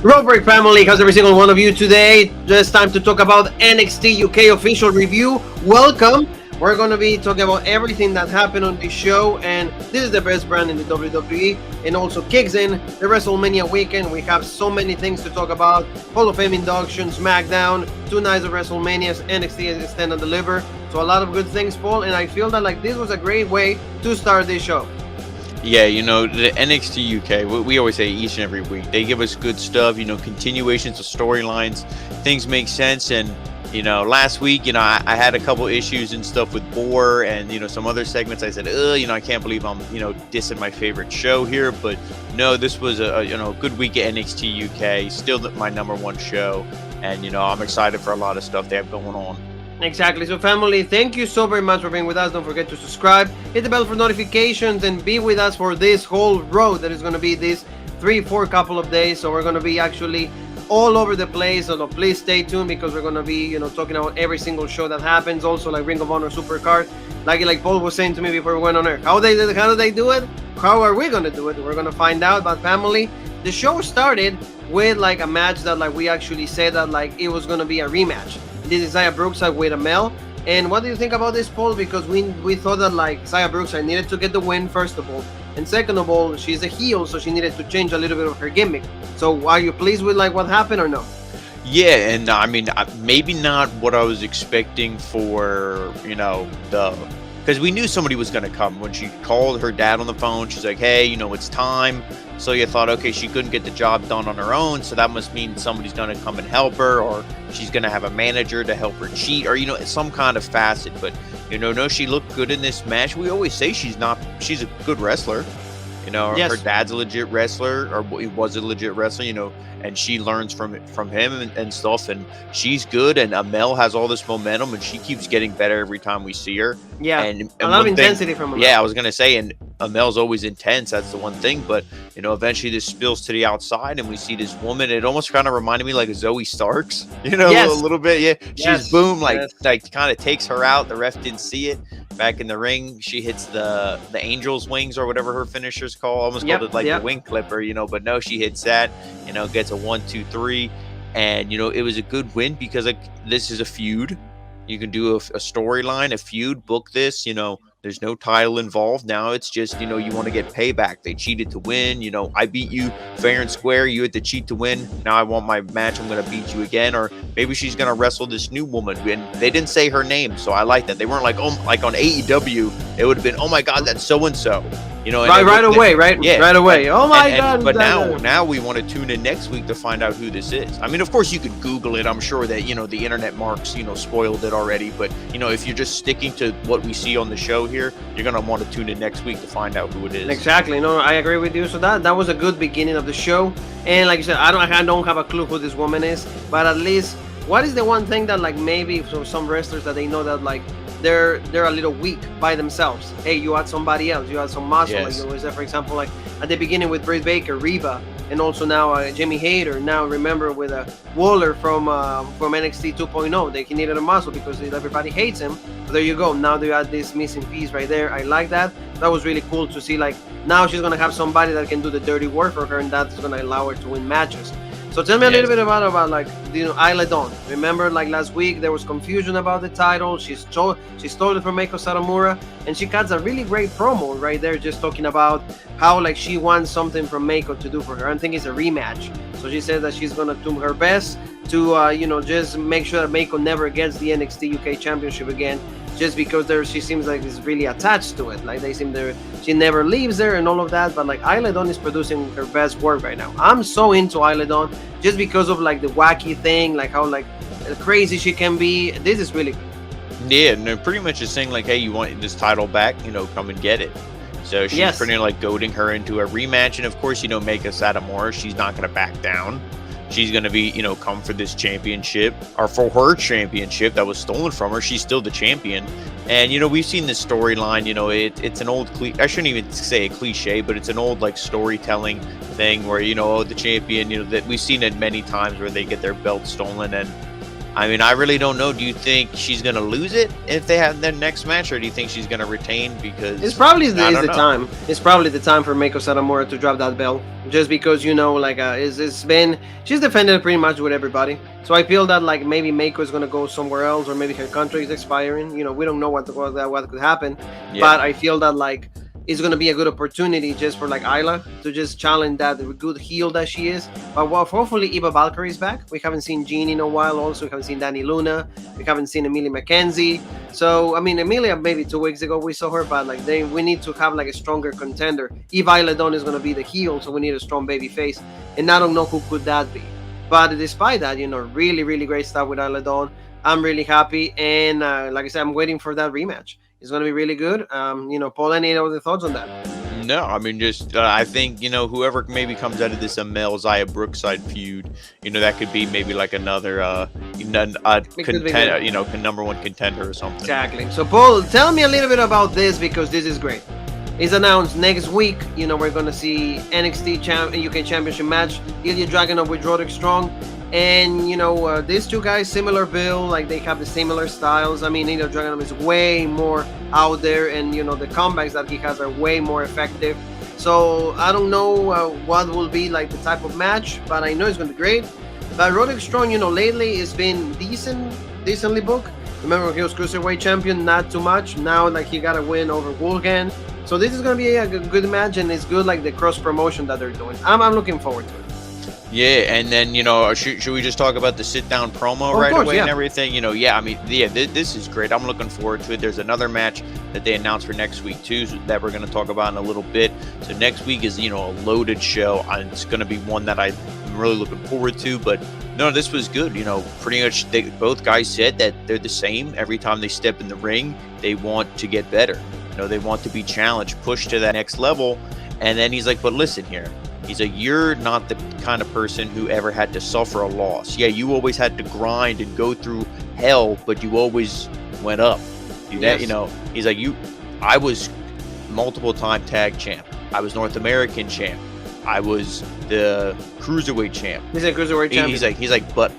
Road Break family, how's every single one of you today? Just time to talk about NXT UK official review. Welcome. We're going to be talking about everything that happened on this show, and this is the best brand in the WWE, and also kicks in the WrestleMania weekend. We have so many things to talk about: Hall of Fame induction, SmackDown, 2 nights of WrestleManias, NXT Stand and Deliver. So a lot of good things, Paul, and I feel that this was a great way to start this show. Yeah, the NXT UK, we always say each and every week, they give us good stuff, continuations of storylines, things make sense. And, last week, I had a couple issues and stuff with Boar and, some other segments. I said, I can't believe I'm, dissing my favorite show here. But no, this was a good week at NXT UK, still my #1 show. And, I'm excited for a lot of stuff they have going on. Exactly. So family, thank you so very much for being with us. Don't forget to subscribe, hit the bell for notifications, and be with us for this whole road that is going to be this 3-4 couple of days. So we're going to be actually all over the place. So please stay tuned, because we're going to be talking about every single show that happens. Also like Ring of Honor Supercard, like Paul was saying to me before we went on air. How do they do it? How are we going to do it? We're going to find out. But family, the show started with a match that we actually said that it was going to be a rematch. This is Xia Brookside with Amel. And what do you think about this, Paul? Because we thought that Xia Brookside needed to get the win, first of all. And second of all, she's a heel, so she needed to change a little bit of her gimmick. So are you pleased with what happened or no? Yeah, and I mean, maybe not what I was expecting for, because we knew somebody was going to come. When she called her dad on the phone, she's like, hey, it's time. So you thought, okay, she couldn't get the job done on her own, so that must mean somebody's going to come and help her, or she's going to have a manager to help her cheat, or, some kind of facet. But, no, she looked good in this match. We always say she's a good wrestler. Yes. Her dad's a legit wrestler, or he was a legit wrestler, and she learns from him and stuff, and she's good. And Amel has all this momentum, and she keeps getting better every time we see her. Yeah, and a lot of intensity from Amel. Yeah, I was gonna say, and Amel's always intense. That's the one thing. But eventually this spills to the outside, and we see this woman. It almost kind of reminded me like Zoe Starks, Yes. a little bit. Yeah, she's Yes. boom, Yes. kind of takes her out. The ref didn't see it. Back in the ring, she hits the angel's wings, or whatever her finishers call. Almost called it the wing clipper, but no, she hits that. Gets a 1, 2, 3, and it was a good win, because this is a feud. You can do a storyline, a feud, book this. There's no title involved. Now it's just, you want to get payback. They cheated to win. I beat you fair and square. You had to cheat to win. Now I want my match. I'm going to beat you again. Or maybe she's going to wrestle this new woman. And they didn't say her name, so I like that. They weren't like, oh, like on AEW, it would have been, oh my God, that's so-and-so. Right away, right? Yeah. Right away. Oh my God. But now we want to tune in next week to find out who this is. I mean, of course you could Google it. I'm sure that, the internet marks, spoiled it already. But, if you're just sticking to what we see on the show here, you're going to want to tune in next week to find out who it is. Exactly. No, I agree with you. So that was a good beginning of the show. And like you said, I don't have a clue who this woman is, but at least what is the one thing that maybe for some wrestlers that they know that they're a little weak by themselves. Hey, you add somebody else. You add some muscle. Yes. Like you always said, for example, at the beginning with Britt Baker, Reba, and also now Jamie Hayter. Now remember with Waller from NXT 2.0, he needed a muscle because everybody hates him. So there you go. Now they add this missing piece right there. I like that. That was really cool to see. Now she's gonna have somebody that can do the dirty work for her, and that's gonna allow her to win matches. So tell me a little bit about Isla Dawn. Remember, last week there was confusion about the title. She stole it from Meiko Satomura, and she cuts a really great promo right there, just talking about how she wants something from Meiko to do for her. I think it's a rematch. So she says that she's gonna do her best to just make sure that Meiko never gets the NXT UK Championship again. Just because she seems like is really attached to it. She never leaves there and all of that. But Isla Dawn is producing her best work right now. I'm so into Isla Dawn just because of the wacky thing, how crazy she can be. This is really good. Yeah, and pretty much just saying hey, you want this title back? Come and get it. So she's pretty goading her into a rematch, and of course, Meiko Satomura, she's not going to back down. She's going to be, come for this championship, or for her championship that was stolen from her. She's still the champion. And, we've seen this storyline, it's an old, I shouldn't even say a cliche, but it's an old, storytelling thing where, the champion, that we've seen it many times where they get their belt stolen. And I mean, I really don't know. Do you think she's gonna lose it if they have their next match, or do you think she's gonna retain? Because it's probably the time. It's probably the time for Meiko Satomura to drop that belt, just because like it's been, she's defended pretty much with everybody. So I feel that like maybe Meiko is gonna go somewhere else, or maybe her contract is expiring. We don't know what could happen, but I feel that like it's going to be a good opportunity just for like Isla to just challenge that good heel that she is. But hopefully Eva Valkyrie is back. We haven't seen Jean in a while. Also, we haven't seen Dani Luna. We haven't seen Emilia McKenzie. So I mean, Emilia maybe 2 weeks ago we saw her, but like we need to have like a stronger contender. Eva Isla Dawn is going to be the heel, so we need a strong baby face, and I don't know who could that be. But despite that, really, really great stuff with Isla Dawn. I'm really happy, and like I said, I'm waiting for that rematch. It's going to be really good. Paul, any other thoughts on that? No, I mean, just I think whoever maybe comes out of this Mel Zaya Brookside feud, that could be maybe like another number one contender or something. Exactly. So Paul, tell me a little bit about this, because this is great. It's announced next week. We're going to see NXT UK Championship match, Ilya Dragunov with Roderick Strong. And these two guys, similar build, like they have the similar styles. I mean, Ilya Dragunov is way more out there, and the comebacks that he has are way more effective. So I don't know what will be like the type of match, but I know it's going to be great. But Roderick Strong, lately it's been decently booked. Remember, he was Cruiserweight champion, not too much. Now, like, he got a win over Wolfgang. So this is going to be a good match, and it's good, like the cross promotion that they're doing. I'm looking forward to it. Yeah, and then should we just talk about the sit down promo away and everything? This is great. I'm looking forward to it. There's another match that they announced for next week too that we're going to talk about in a little bit. So next week is a loaded show, and it's going to be one that I'm really looking forward to. But no, this was good. Pretty much both guys said that they're the same every time they step in the ring. They want to get better. They want to be challenged, pushed to that next level. And then he's like, but listen here. He's like, you're not the kind of person who ever had to suffer a loss. Yeah, you always had to grind and go through hell, but you always went up. Yes. He's like, I was multiple time tag champ. I was North American champ. I was the cruiserweight champ. He's a cruiserweight champion. He's like, but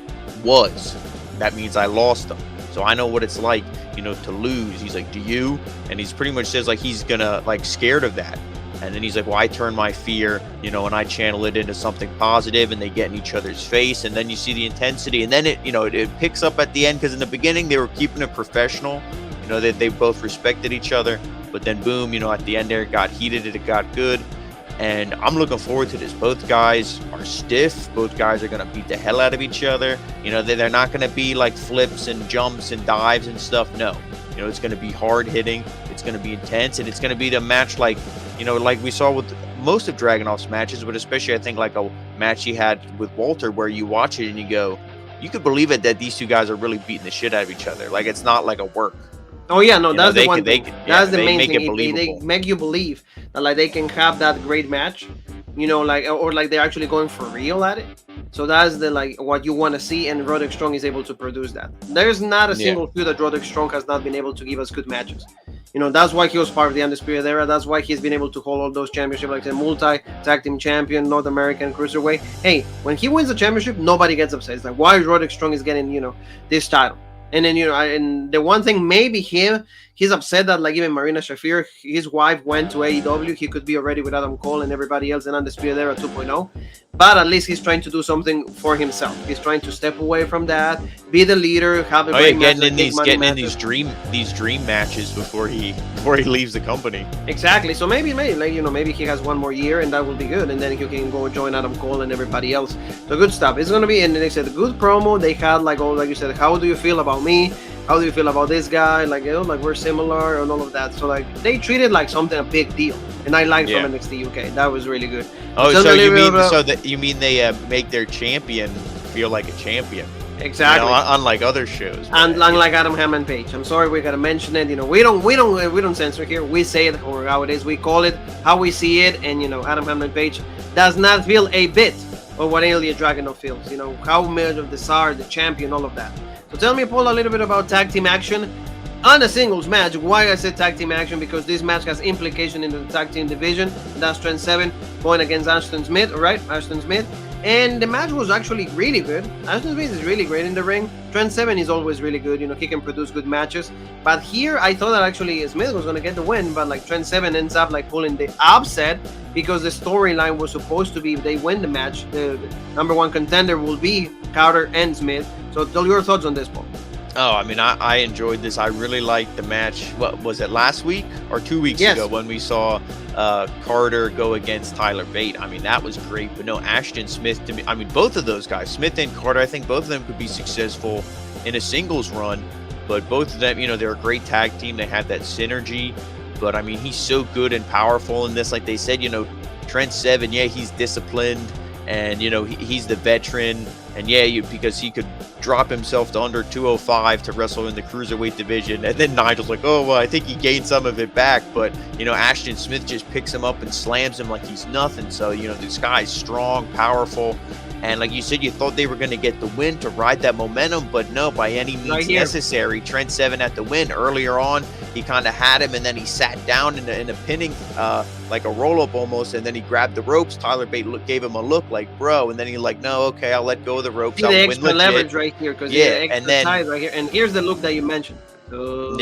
was. That means I lost them. So I know what it's like, to lose. He's like, do you? And he's pretty much says like he's gonna like scared of that. And then he's like, well, I turn my fear, and I channel it into something positive, and they get in each other's face. And then you see the intensity, and then it picks up at the end, because in the beginning they were keeping it professional, that they both respected each other. But then boom, at the end there it got heated and it got good. And I'm looking forward to this. Both guys are stiff. Both guys are going to beat the hell out of each other. They're not going to be like flips and jumps and dives and stuff. No, it's going to be hard hitting. It's going to be intense, and it's going to be the match like we saw with most of Dragunov's matches, but especially I think like a match he had with Walter, where you watch it and you go, you could believe it that these two guys are really beating the shit out of each other. Like, it's not like a work. Oh yeah, no, that's the one thing. That's the main thing. They make you believe that like they can have that great match, or like they're actually going for real at it. So that's the like what you want to see, and Roderick Strong is able to produce that. There's not a single feud that Roderick Strong has not been able to give us good matches. That's why he was part of the Undisputed Era. That's why he's been able to hold all those championships, like the multi-tag team champion, North American Cruiserweight. Hey, when he wins the championship, nobody gets upset. It's like, why is Roderick Strong is getting, this title? And then, and the one thing, maybe he's upset that like even Marina Shafir, his wife went to AEW. He could be already with Adam Cole and everybody else in Undisputed Era 2.0. But at least he's trying to do something for himself. He's trying to step away from that, be the leader, have a great match, getting in these dream matches before he leaves the company. Exactly. So maybe maybe he has one more year and that will be good, and then he can go join Adam Cole and everybody else. So good stuff. It's gonna be, and they said a good promo. They had like you said, how do you feel about me? How do you feel about this guy? Like, like we're similar and all of that. So like they treated like something a big deal, and I liked from NXT UK. That was really good. Oh, you mean they make their champion feel like a champion? Exactly. Unlike other shows. And unlike Adam Hangman Page. I'm sorry, we gotta mention it. We don't censor here. We say it for how it is. We call it how we see it. And Adam Hangman Page does not feel a bit of what Ilya Dragunov feels. How much of the Tsar, the champion, all of that. So tell me, Paul, a little bit about tag team action on a singles match. Why I said tag team action? Because this match has implication into the tag team division. That's Trent Seven going against Ashton Smith, all right? Ashton Smith. And the match was actually really good. Ashton Smith is really great in the ring. Trent Seven is always really good. He can produce good matches. But here, I thought that actually Smith was going to get the win. But like Trent Seven ends up like pulling the upset because the storyline was supposed to be if they win the match, the number one contender will be Carter and Smith. So tell your thoughts on this, Paul. Oh, I mean, I enjoyed this. I really liked the match. What was it, last week or 2 weeks ago when we saw Carter go against Tyler Bate? I mean, that was great. But no, Ashton Smith, to me, I mean, both of those guys, Smith and Carter, I think both of them could be successful in a singles run. But both of them, they're a great tag team. They have that synergy. But I mean, he's so good and powerful in this. Like they said, Trent Seven, yeah, he's disciplined. And, he's the veteran. And, yeah, because he could drop himself to under 205 to wrestle in the cruiserweight division. And then Nigel's like, oh, well, I think he gained some of it back. But, Ashton Smith just picks him up and slams him like he's nothing. So, this guy's strong, powerful. And like you said, you thought they were going to get the win to ride that momentum. But no, by any means necessary. Trent Seven at the win. Earlier on, he kind of had him. And then he sat down in a pinning, like a roll-up almost. And then he grabbed the ropes. Tyler Bate gave him a look like, bro. And then he like, no, okay, I'll let go of the ropes. See the extra leverage right here. Because and then right here. And here's the look that you mentioned. But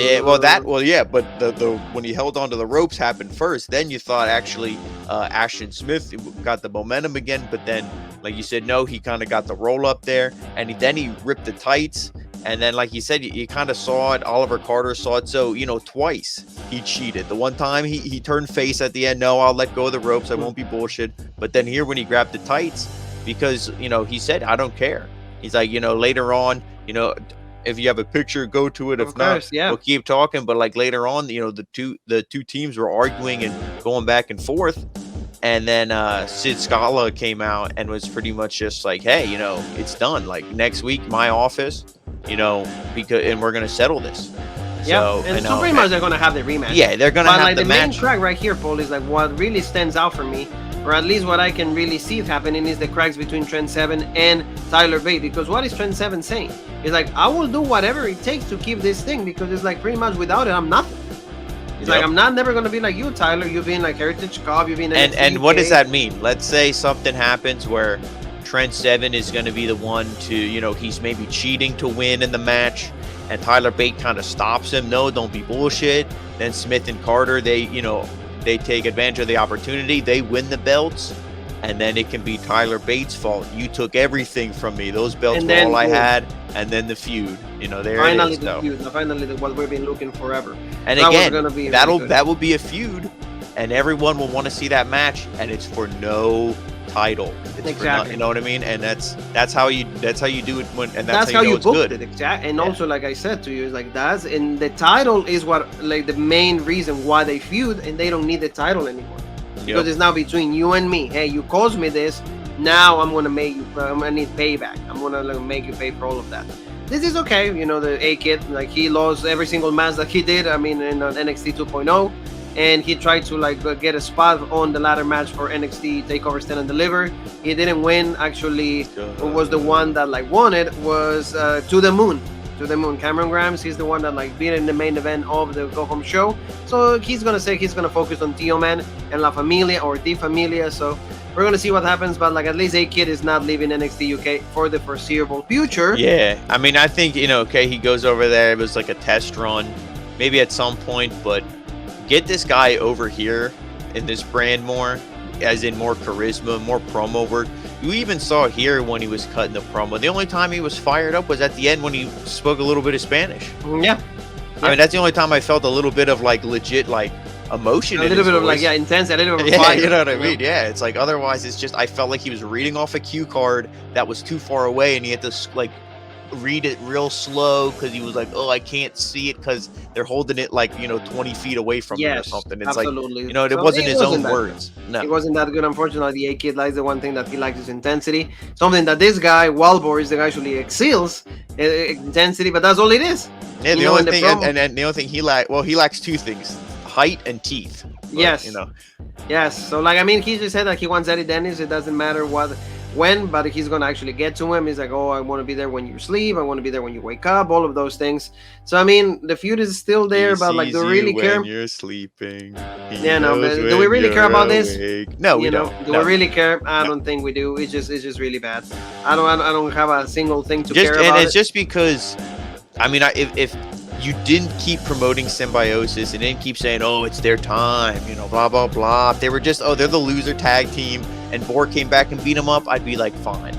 the when he held onto the ropes happened first. Then you thought actually Ashton Smith got the momentum again, but then like you said, no, he kind of got the roll up there, and then he ripped the tights, and then like you said, you kind of saw it. Oliver Carter saw it, so twice he cheated. The one time he turned face at the end. No, I'll let go of the ropes. I won't be bullshit. But then here when he grabbed the tights, because he said I don't care. He's like later on if you have a picture, go to it. If not, we'll keep talking. But like later on, the two teams were arguing and going back and forth. And then Sid Scala came out and was pretty much just like, hey, it's done. Like next week, my office, and we're gonna settle this. Yeah, so pretty much they're gonna have the rematch. Yeah, they're gonna have the match. The main track right here, Paul, is like what really stands out for me, or at least what I can really see it happening, is the cracks between Trent Seven and Tyler Bate. Because what is Trent Seven saying? It's like, I will do whatever it takes to keep this thing, because it's like pretty much without it, I'm nothing. It's like, I'm never going to be like you, Tyler. You've been like Heritage Cobb, you've been and what does that mean? Let's say something happens where Trent Seven is going to be the one to, he's maybe cheating to win in the match, and Tyler Bate kind of stops him. No, don't be bullshit. Then Smith and Carter, they take advantage of the opportunity. They win the belts. And then it can be Tyler Bates' fault. You took everything from me. Those belts were all I had. And then the feud. There finally it is. The feud. Finally, what we've been looking forever. And that again, that will be a feud. And everyone will want to see that match. And it's for no title. It's exactly. You know what I mean? And that's how you do it that's how you booked good. It. Exactly. And also, like I said to you, it's like and the title is what like the main reason why they feud, and they don't need the title anymore. Because it's now between you and me. Hey, you caused me this. Now I'm gonna make you. I'm gonna need payback. I'm gonna make you pay for all of that. This is okay. The A-Kid, like he lost every single match that he did. I mean, in NXT 2.0, and he tried to like get a spot on the ladder match for NXT Takeover Stand and Deliver. He didn't win. Actually, who was the one that like won it was To the Moon. Cameron Grimes, he's the one that like beat in the main event of the Go Home show. So he's gonna focus on Tio Man and La Familia or Di Familia. So we're gonna see what happens, but like at least A-Kid is not leaving NXT UK for the foreseeable future. Yeah, I mean, I think he goes over there. It was like a test run, maybe at some point, but get this guy over here in this brand more, as in more charisma, more promo work. You even saw here when he was cutting the promo. The only time he was fired up was at the end when he spoke a little bit of Spanish. Yeah. I mean, that's the only time I felt a little bit of like legit like emotion. A little bit of like intense, a little bit of fire. You know what I mean? Yeah, it's like otherwise it's just I felt like he was reading off a cue card that was too far away, and he had to like read it real slow because he was like, oh, I can't see it because they're holding it like 20 feet away from me or something. It's absolutely. Like it wasn't his own words. No, it wasn't that good. Unfortunately, the A-Kid likes the one thing that he likes is intensity. Something that this guy Walbor is actually excels intensity, but that's all it is. Yeah, the only thing, and the only thing he lacks two things: height and teeth. But, yes. Yes. So like I mean, he just said that he wants Eddie Dennis. It doesn't matter what. when, but he's gonna actually get to him. He's like, oh, I want to be there when you sleep, I want to be there when you wake up, all of those things. So I mean, the feud is still there, but like, do we really care? When you're sleeping. Yeah, no, but do we really care about this? No, we don't. Do we really care? I don't think we do. It's just really bad. I don't have a single thing to care about. And it's just because, I mean, if you didn't keep promoting Symbiosis and didn't keep saying, oh, it's their time, you know, blah, blah, blah. If they were just, oh, they're the loser tag team and Boar came back and beat them up, I'd be like, fine.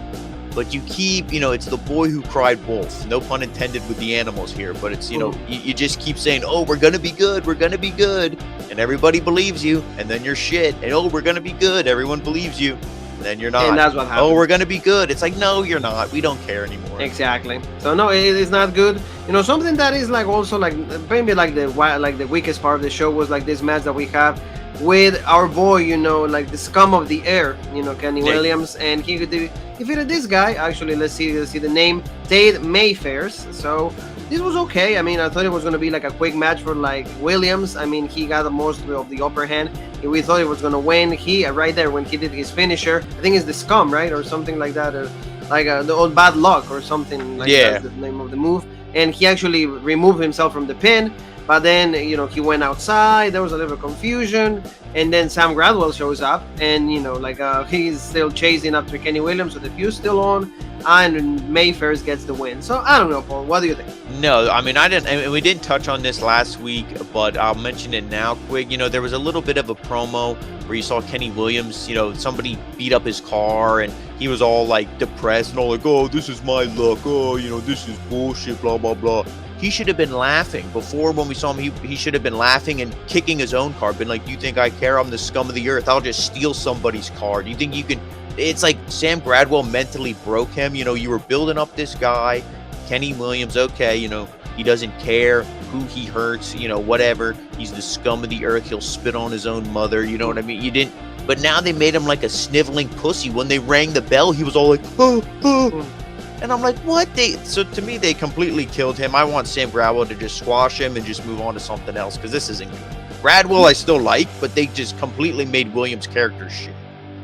But you keep, you know, it's the boy who cried wolf. No pun intended with the animals here. But it's, you know, you just keep saying, oh, we're going to be good. We're going to be good. And everybody believes you. And then you're shit. And, oh, we're going to be good. Everyone believes you. And then you're not. And that's what happens. Oh, we're going to be good. It's like, no, you're not. We don't care anymore. Exactly. So, no, it is not good. You know, something that is like also like maybe like the weakest part of the show was like this match that we have with our boy, you know, like the scum of the air, you know, Kenny Williams, and he defeated this guy. Actually, let's see the name, Tate Mayfairs. So this was okay. I mean, I thought it was going to be like a quick match for like Williams. I mean, he got the most of the upper hand. We thought he was going to win. He right there when he did his finisher, I think it's the scum, right, or something like that, or like the old bad luck or something like that's the name of the move. And he actually removed himself from the pin. But then, you know, he went outside. There was a little confusion. And then Sam Gradwell shows up. And, you know, like he's still chasing after Kenny Williams. So the feud's still on. And Mayfairs gets the win. So I don't know, Paul. What do you think? No, I mean, we didn't touch on this last week, but I'll mention it now quick. You know, there was a little bit of a promo where you saw Kenny Williams, you know, somebody beat up his car and he was all like depressed and all like, oh, this is my luck. Oh, you know, this is bullshit, blah, blah, blah. He should have been laughing. Before, when we saw him, he should have been laughing and kicking his own car. Been like, do you think I care? I'm the scum of the earth. I'll just steal somebody's car. Do you think you can? It's like Sam Gradwell mentally broke him. You know, you were building up this guy, Kenny Williams. Okay, you know, he doesn't care who he hurts. You know, whatever. He's the scum of the earth. He'll spit on his own mother. You know what I mean? You didn't. But now they made him like a sniveling pussy. When they rang the bell, he was all like, oh, oh. And I'm like, what? So to me, they completely killed him. I want Sam Gradwell to just squash him and just move on to something else because this isn't good. Gradwell I still like, but they just completely made Williams' character shit.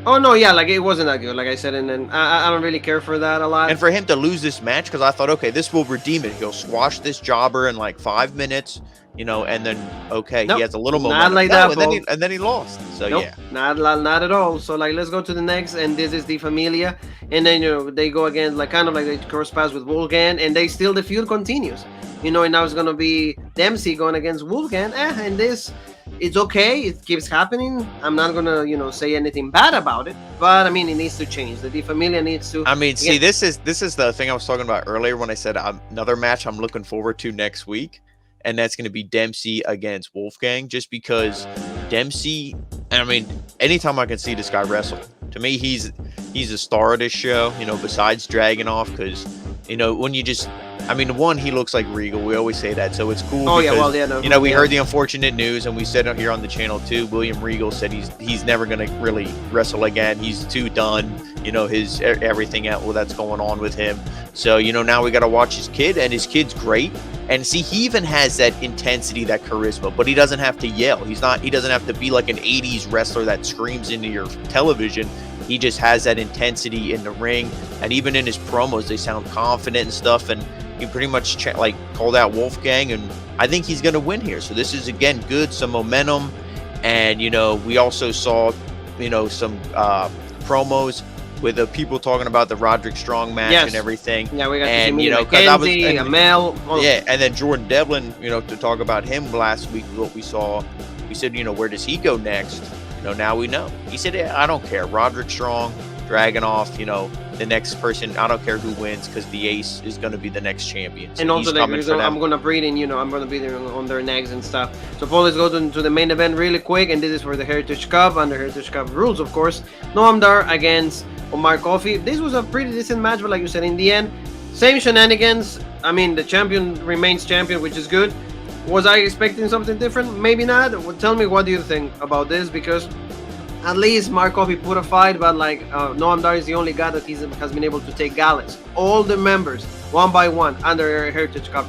Oh, no, yeah, like it wasn't that good, like I said, and then I don't really care for that a lot. And for him to lose this match, because I thought, okay, this will redeem it. He'll squash this jobber in like 5 minutes, you know, and then, okay, he has a little momentum. Not like that, and then he lost. So, yeah. Not at all. So, like, let's go to the next, and this is the Familia. And then, you know, they go again, like, kind of like they cross paths with Wolfgang, and the feud continues. You know, and now it's going to be Dempsey going against Wolfgang, and this... It's okay. It keeps happening. I'm not gonna, you know, say anything bad about it, but I mean, it needs to change. The Familia needs to. I mean, see, this is the thing I was talking about earlier when I said another match I'm looking forward to next week, and that's going to be Dempsey against Wolfgang. Just because Dempsey, I mean, anytime I can see this guy wrestle, to me, he's a star of this show. You know, besides Dragunov, because you know when you just. I mean, one, he looks like Regal. We always say that, so it's cool. Oh, because, yeah, well, yeah, no. You know, we heard the unfortunate news, and we said it here on the channel, too. William Regal said he's never going to really wrestle again. He's too done, you know, his everything that's going on with him. So, you know, now we got to watch his kid, and his kid's great. And see, he even has that intensity, that charisma, but he doesn't have to yell. He doesn't have to be like an 80s wrestler that screams into your television. He just has that intensity in the ring, and even in his promos, they sound confident and stuff, and he pretty much called out Wolfgang, and I think he's going to win here. So this is, again, good, some momentum, and, you know, we also saw, you know, some promos with the people talking about the Roderick Strong match and everything. Yeah, we got and, you know, McKenzie, Amel. And then Jordan Devlin, you know, to talk about him last week, what we saw, we said, you know, where does he go next? You know, now we know. He said, yeah, I don't care. Roderick Strong, Dragunov, you know, the next person, I don't care who wins because the ace is going to be the next champion. So and also, I'm going to breed in, you know, I'm going to be there on their necks and stuff. So, Paul, let's go to the main event really quick. And this is for the Heritage Cup, under Heritage Cup rules, of course. Noam Dar against Omar Coffey. This was a pretty decent match, but like you said, in the end, same shenanigans. I mean, the champion remains champion, which is good. Was I expecting something different? Maybe not. Well, tell me, what do you think about this? Because at least Mark Coffey put a fight, but like Noam Dar is the only guy that has been able to take Gallus, all the members, one by one, under Heritage Cup.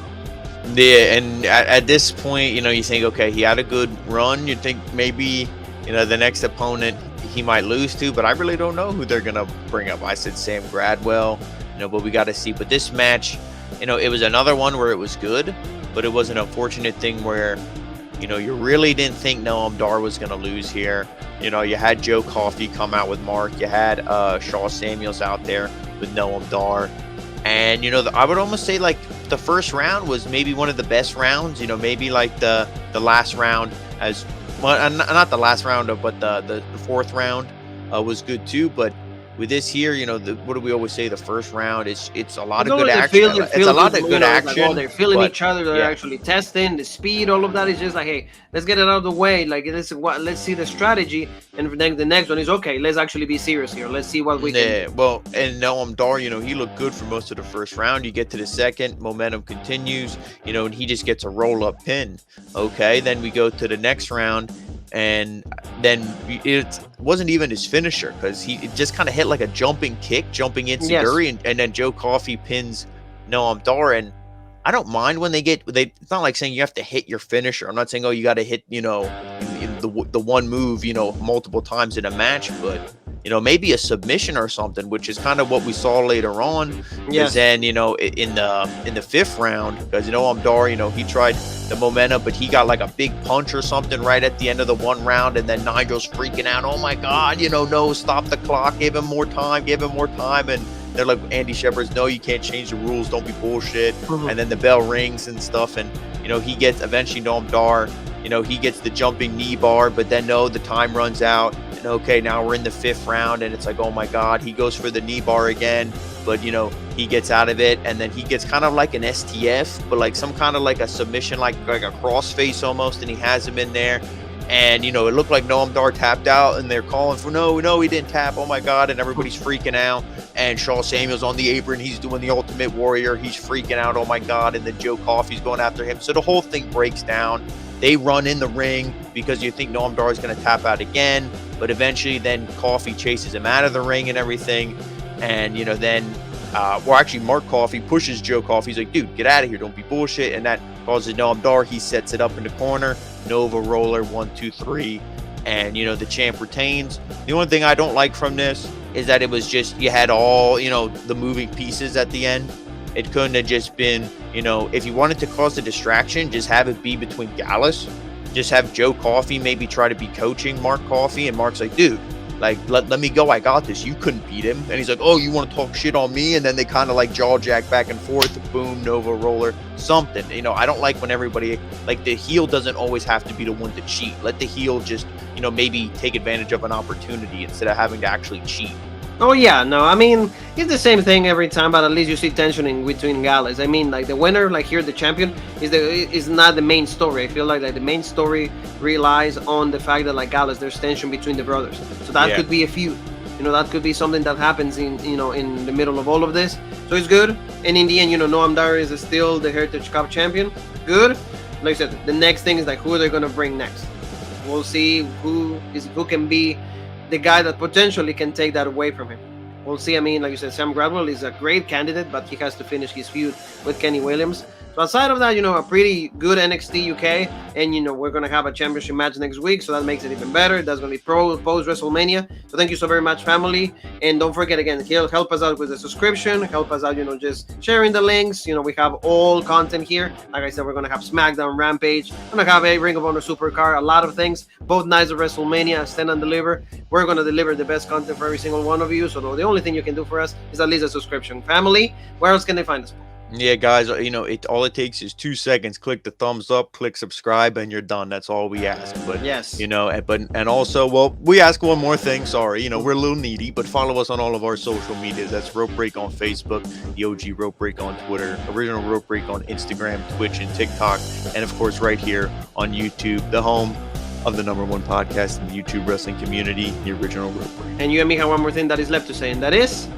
Yeah, and at this point, you know, you think, okay, he had a good run. You think maybe the next opponent he might lose to, but I really don't know who they're gonna bring up. I said Sam Gradwell, but we got to see. But this match, it was another one where it was good, but it was an unfortunate thing where, you really didn't think Noam Dar was gonna lose here. You had Joe Coffey come out with Mark. You had Shaw Samuels out there with Noam Dar. And, I would almost say, like, the first round was maybe one of the best rounds, maybe like the last round as well, not the last round, but the fourth round was good too. But with this here, what do we always say? The first round, it's a lot of good action. It's a lot of good action. Like, they're feeling each other. They're actually testing the speed. All of that is just like, hey, let's get it out of the way. Like, let's see the strategy. And then the next one is, okay, let's actually be serious here. Let's see what we can do. Well, and Noam Dar, he looked good for most of the first round. You get to the second, momentum continues, and he just gets a roll-up pin. Okay, then we go to the next round. And then it wasn't even his finisher because he just kind of hit like a jumping enziguri, and then Joe Coffey pins Noam Dar. And I don't mind when it's not like saying you have to hit your finisher. I'm not saying, you got to hit, the one move, multiple times in a match, but maybe a submission or something, which is kind of what we saw later on. Yes. Then, in the fifth round, because Noam Dar, he tried the momentum, but he got like a big punch or something right at the end of the one round, and then Nigel's freaking out. Oh my God, no, stop the clock, give him more time, and they're like, Andy Shepard's, no, you can't change the rules, don't be bullshit. And then the bell rings and stuff, and he gets eventually Noam Dar, he gets the jumping knee bar, but then no, the time runs out. And okay, now we're in the fifth round, and it's like, oh my God, he goes for the knee bar again, but he gets out of it, and then he gets kind of like an STF, but like some kind of like a submission, like a crossface almost, and he has him in there. And it looked like Noam Dar tapped out, and they're calling for no, he didn't tap, oh my God, and everybody's freaking out. And Shaw Samuels on the apron, he's doing the Ultimate Warrior, he's freaking out, oh my God, and then Joe Coffey's going after him. So the whole thing breaks down. They run in the ring because you think Noam Dar is going to tap out again, but eventually then Coffey chases him out of the ring and everything. And then actually Mark Coffey pushes Joe Coffey. He's like, dude, get out of here, don't be bullshit. And that causes Noam Dar, he sets it up in the corner, Nova Roller, 1 2 3, and the champ retains. The only thing I don't like from this is that it was just, you had all the moving pieces at the end. It couldn't have just been, if you wanted to cause a distraction, just have it be between Gallus. Just have Joe Coffey maybe try to be coaching Mark Coffey, and Mark's like, dude, like, let me go, I got this, you couldn't beat him. And he's like, oh, you want to talk shit on me? And then they kind of like jaw jack back and forth, boom, Nova Roller, something. I don't like when everybody, like, the heel doesn't always have to be the one to cheat. Let the heel just, maybe take advantage of an opportunity instead of having to actually cheat. Oh yeah, no, I mean, it's the same thing every time, but at least you see tension in between guys. I mean, like, the winner, like here, the champion, is not the main story. I feel like the main story relies on the fact that, like, Gallus, there's tension between the brothers. So that could be a feud. That could be something that happens in the middle of all of this. So it's good. And in the end, Noam Dar is still the Heritage Cup champion. Good. Like I said, the next thing is like, who are they gonna bring next? We'll see who can be the guy that potentially can take that away from him. We'll see. I mean, like you said, Sam Gradwell is a great candidate, but he has to finish his feud with Kenny Williams. So aside of that, a pretty good NXT UK, and we're gonna have a championship match next week, so that makes it even better. That's gonna be post WrestleMania. So thank you so very much, family, and don't forget again, help us out with the subscription, help us out, just sharing the links. We have all content here. Like I said, we're gonna have SmackDown, Rampage, we're gonna have a Ring of Honor Supercard, a lot of things. Both nights of WrestleMania, Stand and Deliver. We're gonna deliver the best content for every single one of you. So the only thing you can do for us is at least a subscription. Family, where else can they find us? Yeah, guys, all it takes is 2 seconds. Click the thumbs up, click subscribe, and you're done. That's all we ask. But yes, and also, well, we ask one more thing. Sorry, we're a little needy, but follow us on all of our social medias. That's Rope Break on Facebook, the OG Rope Break on Twitter, Original Rope Break on Instagram, Twitch, and TikTok, and of course, right here on YouTube, the home of the #1 podcast in the YouTube wrestling community, the Original Rope Break. And you and me have one more thing that is left to say, and that is.